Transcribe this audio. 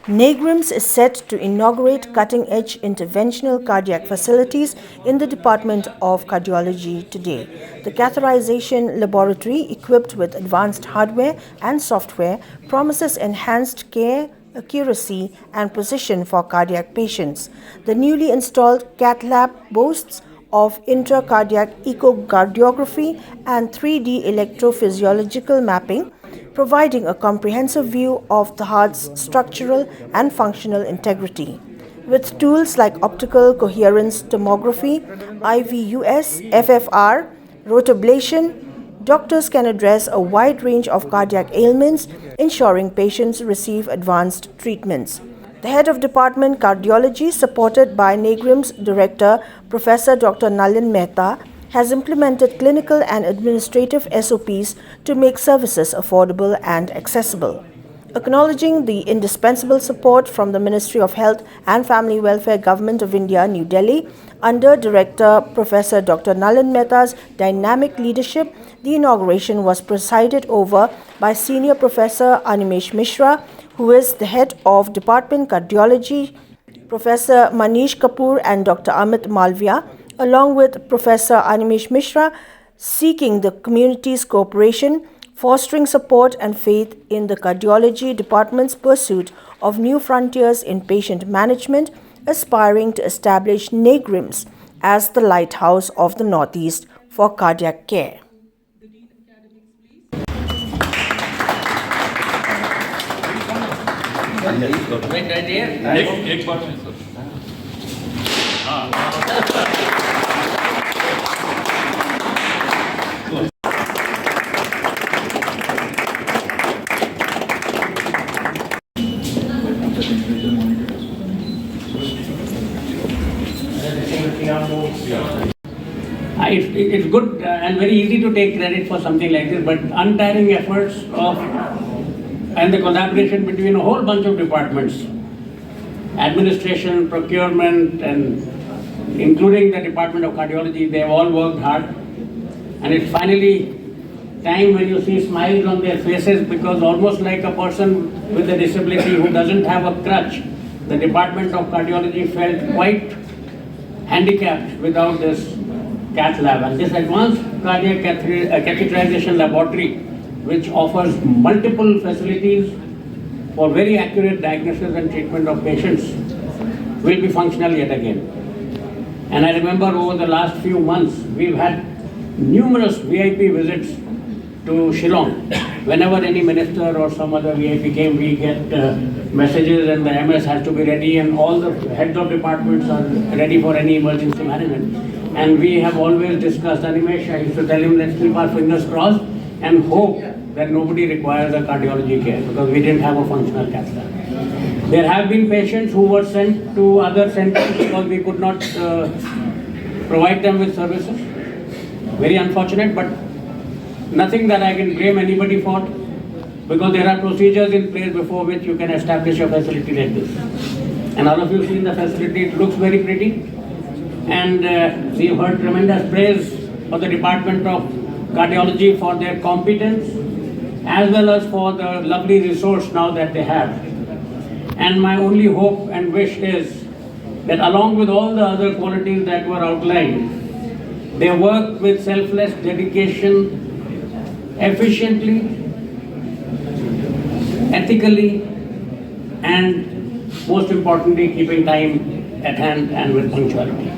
Neigrihms is set to inaugurate cutting-edge interventional cardiac facilities in the Department of Cardiology today. The Catheterisation laboratory, equipped with advanced hardware and software, promises enhanced care, accuracy and precision for cardiac patients. The newly installed Cathlab boasts of intra-cardiac echocardiography and 3D electrophysiological mapping, providing a comprehensive view of the heart's structural and functional integrity. With tools like Optical Coherence Tomography, IVUS, FFR, Rotablation, doctors can address a wide range of cardiac ailments, ensuring patients receive advanced treatments. The head of Department Cardiology, supported by Neigrihms Director Professor Dr. Nalin Mehta, has implemented clinical and administrative SOPs to make services affordable and accessible. Acknowledging the indispensable support from the Ministry of Health and Family Welfare, Government of India, New Delhi, under Director Professor Dr. Nalin Mehta's dynamic leadership, the inauguration was presided over by Senior Professor Animesh Mishra, who is the head of Department Cardiology, Professor Manish Kapoor and Dr. Amit Malviya, along with Professor Animesh Mishra, seeking the community's cooperation, fostering support and faith in the cardiology department's pursuit of new frontiers in patient management, aspiring to establish Neigrihms as the lighthouse of the Northeast for cardiac care. Right here. It's good and very easy to take credit for something like this, but untiring efforts of and the collaboration between a whole bunch of departments, administration, procurement, and including the Department of Cardiology, they have all worked hard. And it's finally time when you see smiles on their faces, because almost like a person with a disability who doesn't have a crutch, the Department of Cardiology felt quite handicapped without this Cathlab. And this advanced cardiac catheterization laboratory, which offers multiple facilities for very accurate diagnosis and treatment of patients, will be functional yet again. And I remember over the last few months, we've had numerous VIP visits to Shillong. Whenever any minister or some other VIP came, we get messages and the MS has to be ready and all the heads of departments are ready for any emergency management. And we have always discussed, Animesh, I used to tell him, let's keep our fingers crossed and hope that nobody requires a cardiology care, because we didn't have a functional Cathlab. There have been patients who were sent to other centers because we could not provide them with services. Very unfortunate, but nothing that I can blame anybody for, because there are procedures in place before which you can establish a facility like this. And all of you seen the facility, it looks very pretty. And we've heard tremendous praise for the Department of Cardiology for their competence, as well as for the lovely resource now that they have. And my only hope and wish is that along with all the other qualities that were outlined, they work with selfless dedication, efficiently, ethically, and most importantly, keeping time at hand and with punctuality.